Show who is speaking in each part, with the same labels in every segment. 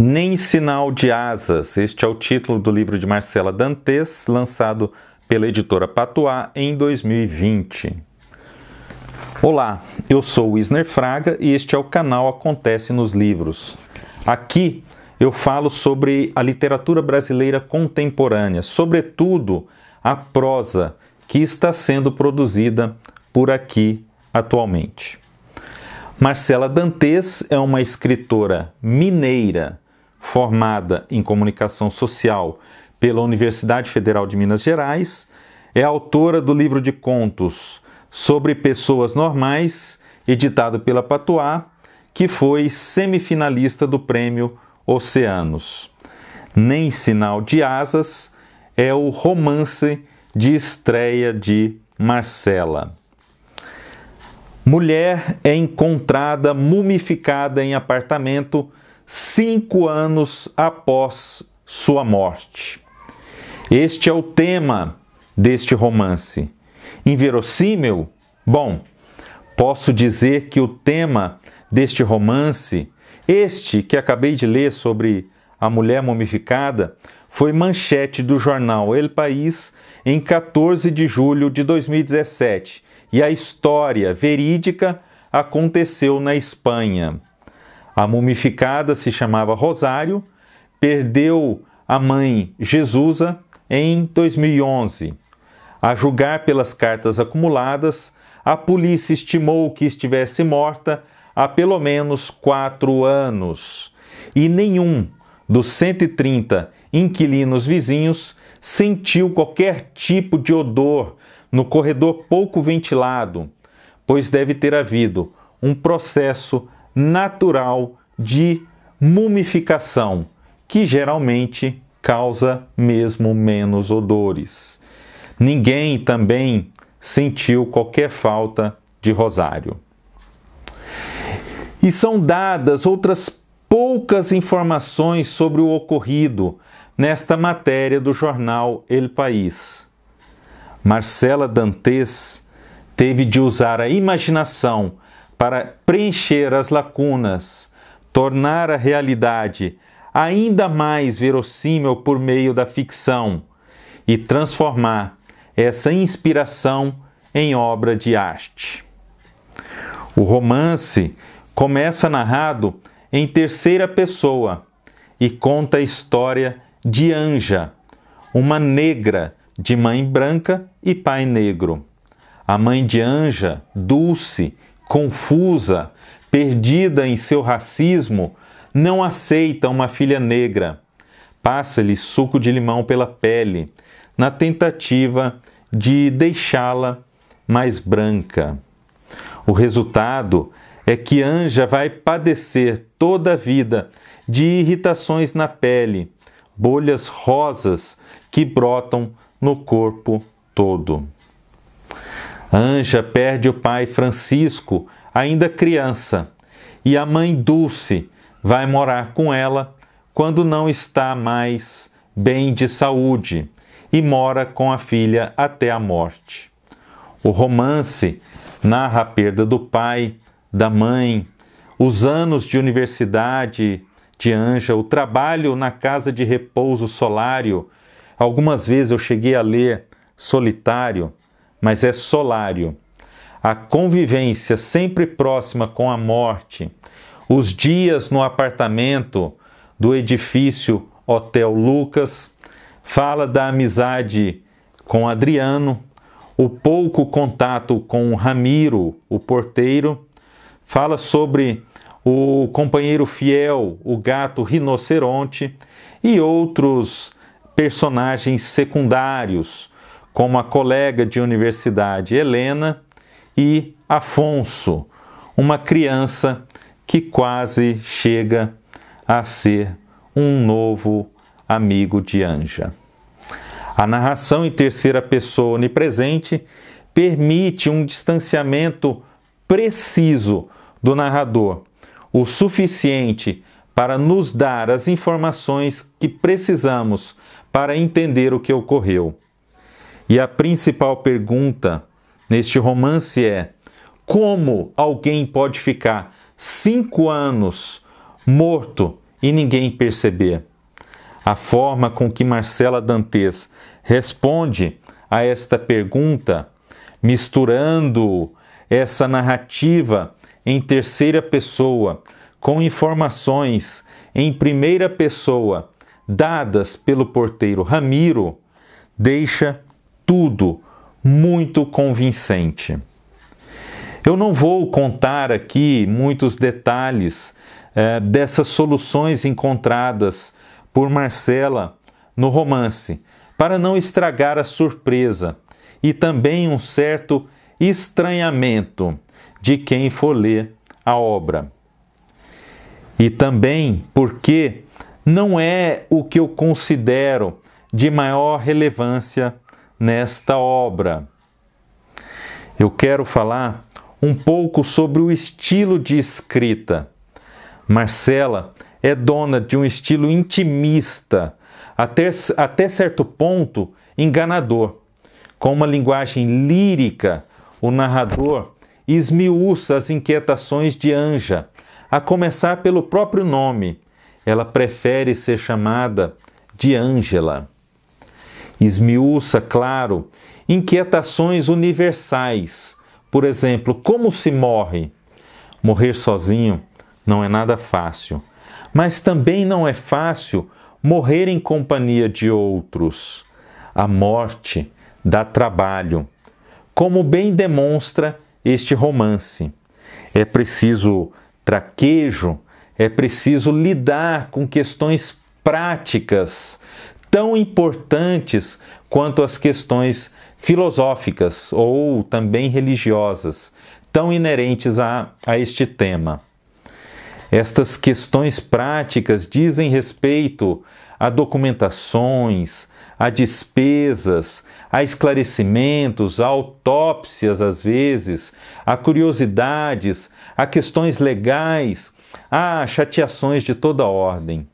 Speaker 1: Nem sinal de asas. Este é o título do livro de Marcela Dantes, lançado pela editora Patois em 2020. Olá, eu sou o Wisner Fraga e este é o canal Acontece nos Livros. Aqui eu falo sobre a literatura brasileira contemporânea, sobretudo a prosa que está sendo produzida por aqui atualmente. Marcela Dantes é uma escritora mineira formada em comunicação social pela Universidade Federal de Minas Gerais, é autora do livro de contos Sobre Pessoas Normais, editado pela Patois, que foi semifinalista do prêmio Oceanos. Nem Sinal de Asas é o romance de estreia de Marcela. Mulher é encontrada mumificada em apartamento 5 anos após sua morte. Este é o tema deste romance. Inverossímil? Bom, posso dizer que o tema deste romance, este que acabei de ler sobre a mulher mumificada, foi manchete do jornal El País em 14 de julho de 2017. E a história verídica aconteceu na Espanha. A mumificada se chamava Rosário, perdeu a mãe Jesusa em 2011. A julgar pelas cartas acumuladas, a polícia estimou que estivesse morta há pelo menos 4 anos. E nenhum dos 130 inquilinos vizinhos sentiu qualquer tipo de odor no corredor pouco ventilado, pois deve ter havido um processo natural de mumificação, que geralmente causa mesmo menos odores. Ninguém também sentiu qualquer falta de Rosário. E são dadas outras poucas informações sobre o ocorrido nesta matéria do jornal El País. Marcela Dantes teve de usar a imaginação para preencher as lacunas, tornar a realidade ainda mais verossímil por meio da ficção e transformar essa inspiração em obra de arte. O romance começa narrado em terceira pessoa e conta a história de Anja, uma negra de mãe branca e pai negro. A mãe de Anja, Dulce, confusa, perdida em seu racismo, não aceita uma filha negra. Passa-lhe suco de limão pela pele, na tentativa de deixá-la mais branca. O resultado é que Anja vai padecer toda a vida de irritações na pele, bolhas rosas que brotam no corpo todo. Anja perde o pai Francisco, ainda criança, e a mãe Dulce vai morar com ela quando não está mais bem de saúde e mora com a filha até a morte. O romance narra a perda do pai, da mãe, os anos de universidade de Anja, o trabalho na casa de repouso Solário. Algumas vezes eu cheguei a ler Solitário, mas é Solário. A convivência sempre próxima com a morte, os dias no apartamento do edifício Hotel Lucas, fala da amizade com Adriano, o pouco contato com Ramiro, o porteiro, fala sobre o companheiro fiel, o gato rinoceronte e outros personagens secundários, como a colega de universidade Helena e Afonso, uma criança que quase chega a ser um novo amigo de Anja. A narração em terceira pessoa onipresente permite um distanciamento preciso do narrador, o suficiente para nos dar as informações que precisamos para entender o que ocorreu. E a principal pergunta neste romance é: como alguém pode ficar 5 anos morto e ninguém perceber. A forma com que Marcela Dantes responde a esta pergunta, misturando essa narrativa em terceira pessoa com informações em primeira pessoa dadas pelo porteiro Ramiro, deixa tudo muito convincente. Eu não vou contar aqui muitos detalhes dessas soluções encontradas por Marcela no romance, para não estragar a surpresa e também um certo estranhamento de quem for ler a obra. E também porque não é o que eu considero de maior relevância nesta obra. Eu quero falar um pouco sobre o estilo de escrita. Marcela é dona de um estilo intimista, até certo ponto enganador. Com uma linguagem lírica, o narrador esmiuça as inquietações de Anja, a começar pelo próprio nome. Ela prefere ser chamada de Ângela. Esmiuça, claro, inquietações universais. Por exemplo, como se morre? Morrer sozinho não é nada fácil, mas também não é fácil morrer em companhia de outros. A morte dá trabalho, como bem demonstra este romance. É preciso traquejo, é preciso lidar com questões práticas tão importantes quanto as questões filosóficas ou também religiosas, tão inerentes a este tema. Estas questões práticas dizem respeito a documentações, a despesas, a esclarecimentos, a autópsias às vezes, a curiosidades, a questões legais, a chateações de toda ordem.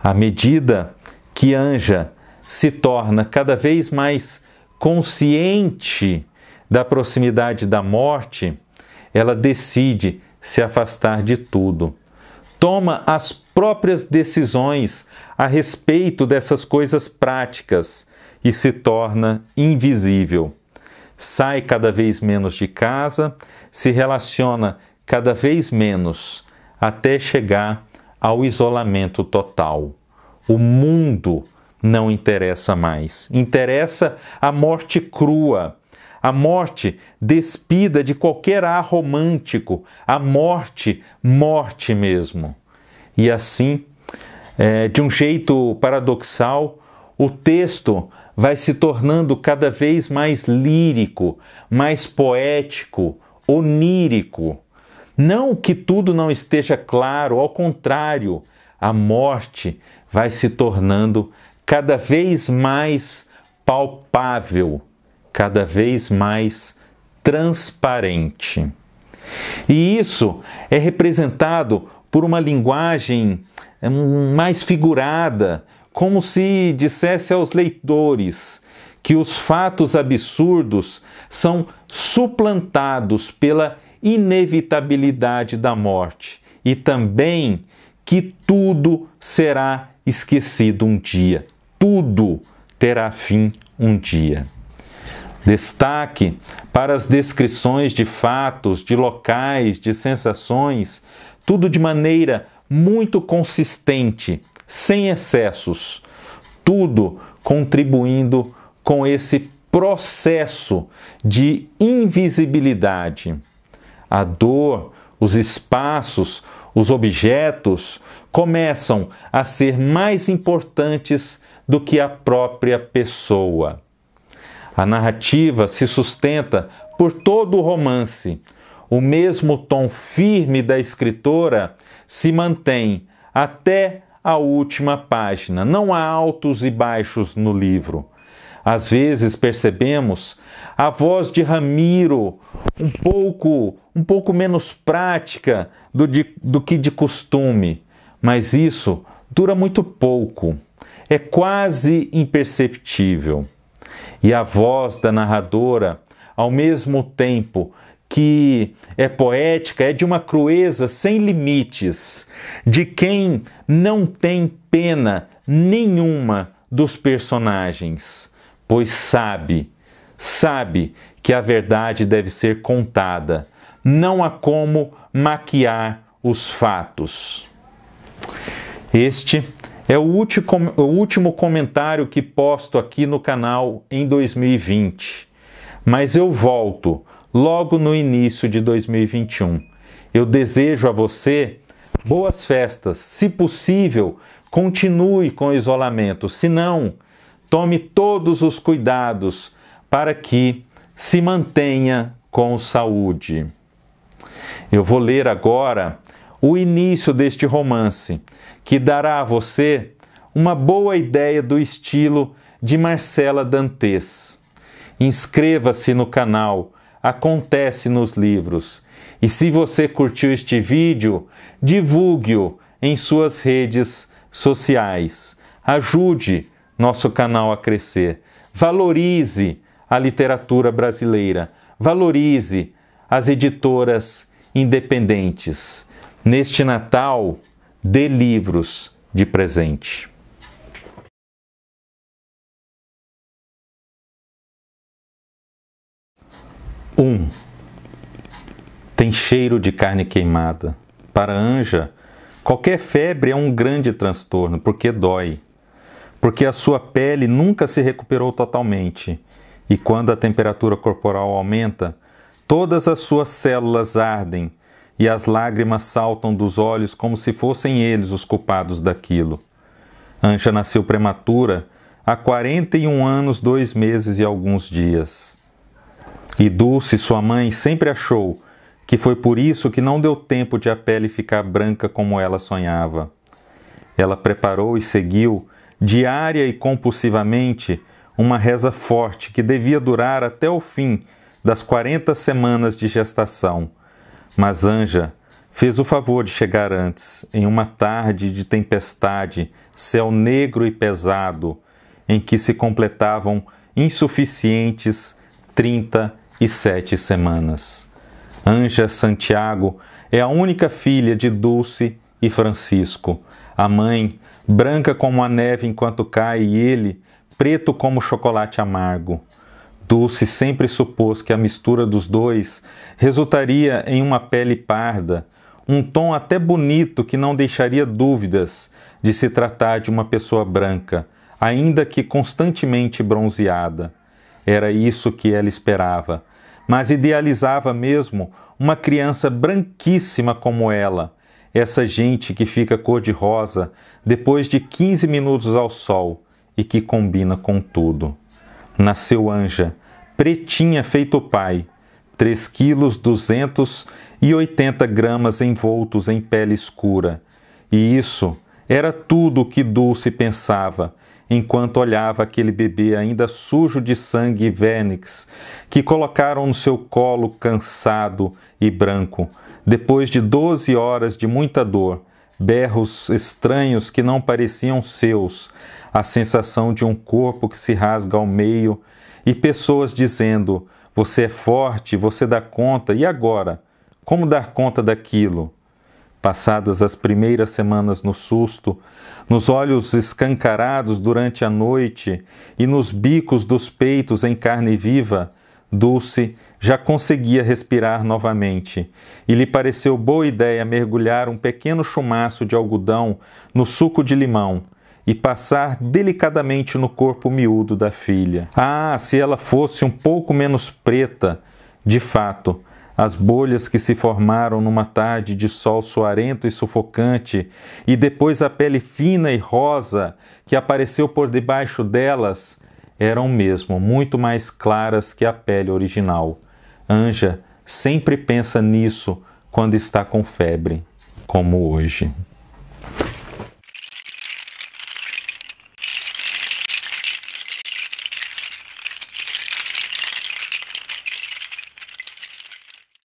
Speaker 1: À medida que Anja se torna cada vez mais consciente da proximidade da morte, ela decide se afastar de tudo. Toma as próprias decisões a respeito dessas coisas práticas e se torna invisível. Sai cada vez menos de casa, se relaciona cada vez menos, até chegar ao isolamento total. O mundo não interessa mais. Interessa a morte crua, a morte despida de qualquer ar romântico, a morte, morte mesmo. E assim, de um jeito paradoxal, o texto vai se tornando cada vez mais lírico, mais poético, onírico. Não que tudo não esteja claro, ao contrário, a morte vai se tornando cada vez mais palpável, cada vez mais transparente. E isso é representado por uma linguagem mais figurada, como se dissesse aos leitores que os fatos absurdos são suplantados pela inevitabilidade da morte e também que tudo será esquecido um dia. Tudo terá fim um dia. Destaque para as descrições de fatos, de locais, de sensações, tudo de maneira muito consistente, sem excessos, tudo contribuindo com esse processo de invisibilidade. A dor, os espaços, os objetos começam a ser mais importantes do que a própria pessoa. A narrativa se sustenta por todo o romance. O mesmo tom firme da escritora se mantém até a última página. Não há altos e baixos no livro. Às vezes percebemos a voz de Ramiro um pouco menos prática do que de costume, mas isso dura muito pouco. É quase imperceptível. E a voz da narradora, ao mesmo tempo que é poética, é de uma crueza sem limites, de quem não tem pena nenhuma dos personagens, pois sabe que a verdade deve ser contada, não há como maquiar os fatos. Este é o último comentário que posto aqui no canal em 2020, mas eu volto logo no início de 2021. Eu desejo a você boas festas. Se possível, continue com o isolamento. Se não, tome todos os cuidados para que se mantenha com saúde. Eu vou ler agora o início deste romance, que dará a você uma boa ideia do estilo de Marcela Dantes. Inscreva-se no canal Acontece nos Livros. E se você curtiu este vídeo, divulgue-o em suas redes sociais. Ajude nosso canal a crescer. Valorize a literatura brasileira. Valorize as editoras independentes. Neste Natal, dê livros de presente. Tem cheiro de carne queimada. Para Anja, qualquer febre é um grande transtorno, porque dói. Porque a sua pele nunca se recuperou totalmente. E quando a temperatura corporal aumenta, todas as suas células ardem e as lágrimas saltam dos olhos como se fossem eles os culpados daquilo. Anja nasceu prematura há 41 anos, 2 meses e alguns dias. E Dulce, sua mãe, sempre achou que foi por isso que não deu tempo de a pele ficar branca como ela sonhava. Ela preparou e seguiu, diária e compulsivamente, uma reza forte que devia durar até o fim das 40 semanas de gestação. Mas Anja fez o favor de chegar antes, em uma tarde de tempestade, céu negro e pesado, em que se completavam insuficientes 37 semanas. Anja Santiago é a única filha de Dulce e Francisco. A mãe, branca como a neve enquanto cai, e ele, preto como chocolate amargo. Dulce sempre supôs que a mistura dos dois resultaria em uma pele parda, um tom até bonito que não deixaria dúvidas de se tratar de uma pessoa branca, ainda que constantemente bronzeada. Era isso que ela esperava, mas idealizava mesmo uma criança branquíssima como ela, essa gente que fica cor-de-rosa depois de 15 minutos ao sol e que combina com tudo. Nasceu Anja, pretinha feito o pai, 3 quilos 280 gramas envoltos em pele escura. E isso era tudo o que Dulce pensava, enquanto olhava aquele bebê ainda sujo de sangue e vernix, que colocaram no seu colo cansado e branco, depois de 12 horas de muita dor, berros estranhos que não pareciam seus, a sensação de um corpo que se rasga ao meio e pessoas dizendo: "Você é forte, você dá conta, e agora? Como dar conta daquilo?" Passadas as primeiras semanas no susto, nos olhos escancarados durante a noite e nos bicos dos peitos em carne viva, Dulce já conseguia respirar novamente, e lhe pareceu boa ideia mergulhar um pequeno chumaço de algodão no suco de limão e passar delicadamente no corpo miúdo da filha. Ah, se ela fosse um pouco menos preta! De fato, as bolhas que se formaram numa tarde de sol suarento e sufocante, e depois a pele fina e rosa que apareceu por debaixo delas, eram mesmo muito mais claras que a pele original. Anja sempre pensa nisso quando está com febre, como hoje.